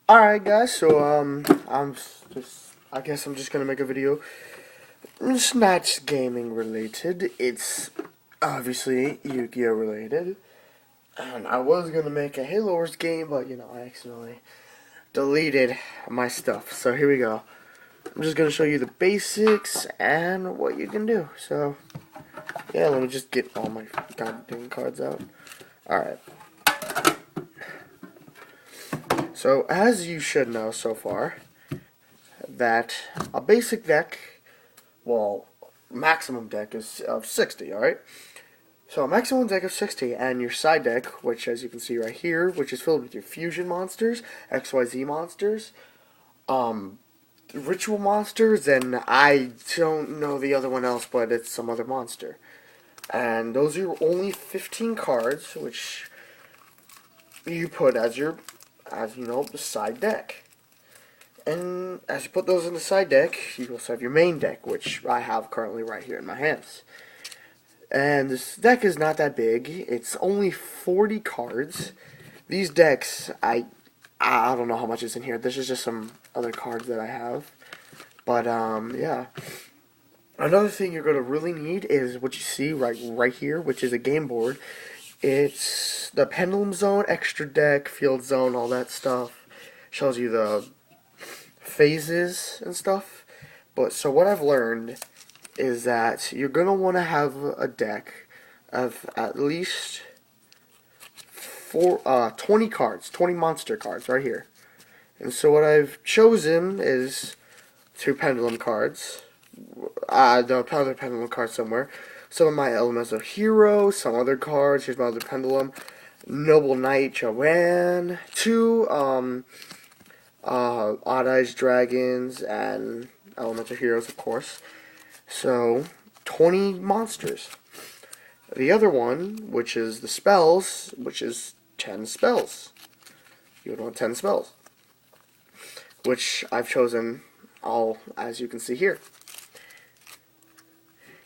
Alright guys, so I guess I'm just gonna make a video. It's not gaming related, it's obviously Yu-Gi-Oh related. And I was gonna make a Halo Wars game, but I accidentally deleted my stuff. So here we go. I'm just gonna show you the basics and what you can do. So yeah, let me just get all my goddamn cards out. Alright. So as you should know so far, that a basic deck, well, maximum deck is of 60, alright? So a maximum deck of 60, and your side deck, which as you can see right here, which is filled with your fusion monsters, XYZ monsters, ritual monsters, and I don't know the other one else, but it's some other monster. And those are only 15 cards, which you put as the side deck. And as you put those in the side deck, you also have your main deck, which I have currently right here in my hands. And this deck is not that big. It's only 40 cards. These decks, I don't know how much is in here. This is just some other cards that I have. But yeah. Another thing you're going to really need is what you see right here, which is a game board. It's the Pendulum Zone, Extra Deck, Field Zone, all that stuff. Shows you the phases and stuff. But so what I've learned is that you're going to want to have a deck of at least 20 cards, 20 monster cards right here. And so what I've chosen is 2 pendulum cards. The other pendulum cards somewhere. Some of my Elemental Hero, some other cards. Here's my other pendulum. Noble Knight Joanne. 2 Odd Eyes Dragons and Elemental Heroes, of course. So 20 monsters. The other one, which is the spells, which is 10 spells. You would want 10 spells, which I've chosen all, as you can see here.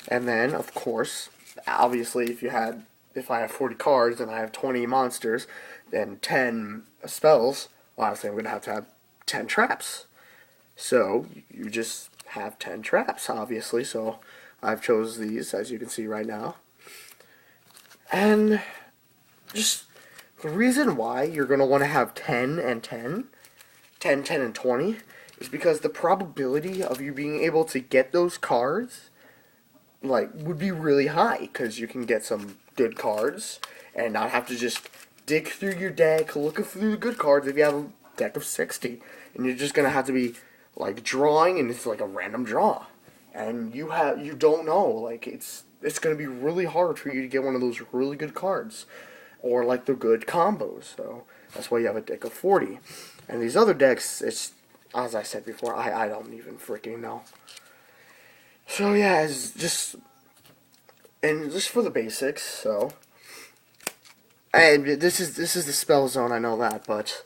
And then, of course, obviously, if I have 40 cards and I have 20 monsters, then 10 spells, well, obviously I'm going to have 10 traps. So, you just have 10 traps, obviously, so I've chose these, as you can see right now. And just the reason why you're going to want to have 10 and 10, 10, 10, and 20, is because the probability of you being able to get those cards would be really high, because you can get some good cards and not have to just dig through your deck looking through the good cards if you have a deck of 60, and you're just gonna have to be drawing, and it's like a random draw, and you don't know, it's gonna be really hard for you to get one of those really good cards or the good combos. So that's why you have a deck of 40. And these other decks, it's, as I said before, I don't even freaking know. So yeah, it's just for the basics. So, and this is the spell zone. I know that, but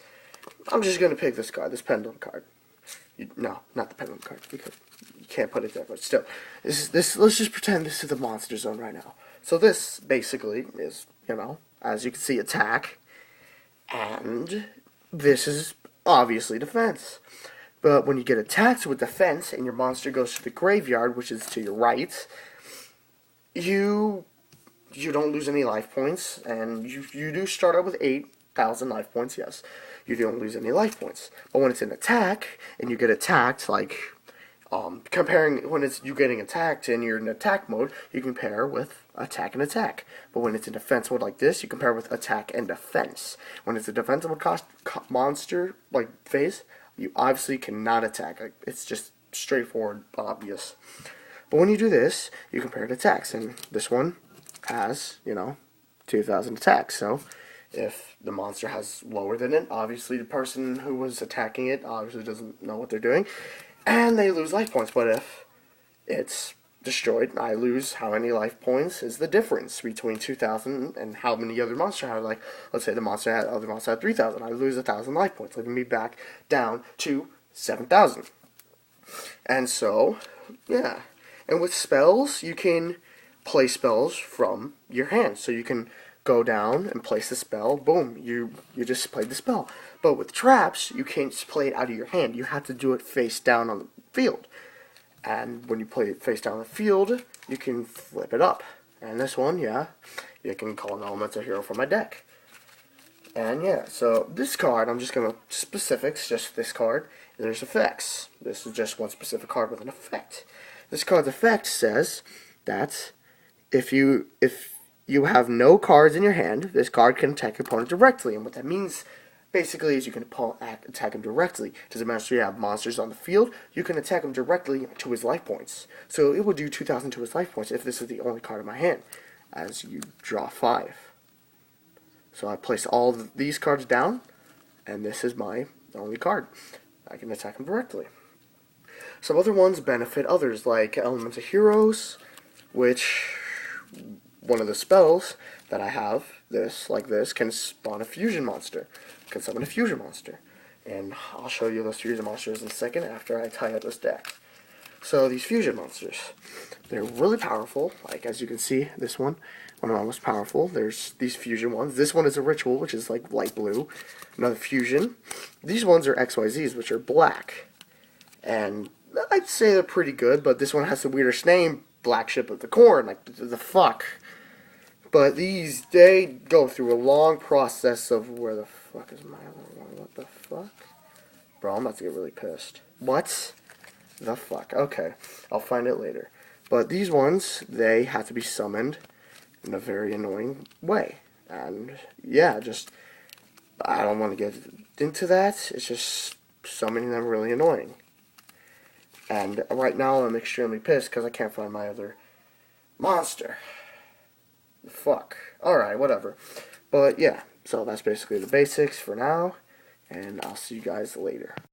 I'm just gonna pick this card, this pendulum card. No, not the pendulum card, because you can't put it there. But still, this. Let's just pretend this is the monster zone right now. So this basically is, as you can see, attack, and this is obviously defense. But when you get attacked with defense and your monster goes to the graveyard, which is to your right, you don't lose any life points, and you do start out with 8,000 life points, yes. You don't lose any life points. But when it's an attack, and you get attacked, comparing when it's you getting attacked and you're in attack mode, you compare with attack and attack. But when it's in defense mode like this, you compare with attack and defense. When it's a defensive monster phase, you obviously cannot attack. It's just straightforward, obvious. But when you do this, you compare to attacks, and this one has 2,000 attacks. So if the monster has lower than it, obviously the person who was attacking it obviously doesn't know what they're doing, and they lose life points. But if it's destroyed, I lose how many life points is the difference between 2,000 and how many other monsters have. Let's say other monster had 3,000. I lose 1,000 life points, leaving me back down to 7,000. And so, yeah. And with spells, you can play spells from your hand. So you can go down and place the spell. Boom, you just played the spell. But with traps, you can't just play it out of your hand. You have to do it face down on the field. And when you play it face down on the field, you can flip it up. And this one, yeah, you can call an elemental hero from my deck. And yeah, so this card, I'm just going to specifics, just this card. There's effects. This is just one specific card with an effect. This card's effect says that if you have no cards in your hand, this card can attack your opponent directly. And what that means basically is you can attack him directly. Doesn't matter if you have monsters on the field, you can attack him directly to his life points. So it will do 2,000 to his life points if this is the only card in my hand, as you draw 5. So I place all these cards down, and this is my only card. I can attack him directly. Some other ones benefit others, like Elemental Heroes, which one of the spells that I have, like this, can spawn a fusion monster. Can summon a fusion monster. And I'll show you those fusion monsters in a second after I tie up this deck. So these fusion monsters, they're really powerful. Like as you can see, this one of my most powerful. There's these fusion ones. This one is a ritual, which is like light blue. Another fusion. These ones are XYZs, which are black. And I'd say they're pretty good, but this one has the weirdest name, Black Ship of the Corn. Like, the fuck? But these, they go through a long process of where the fuck is my other one? What the fuck? Bro, I'm about to get really pissed. What the fuck? Okay, I'll find it later. But these ones, they have to be summoned in a very annoying way. And yeah, just, I don't want to get into that. It's just summoning them really annoying. And right now I'm extremely pissed because I can't find my other monster. Fuck. Alright, whatever. But yeah, so that's basically the basics for now. And I'll see you guys later.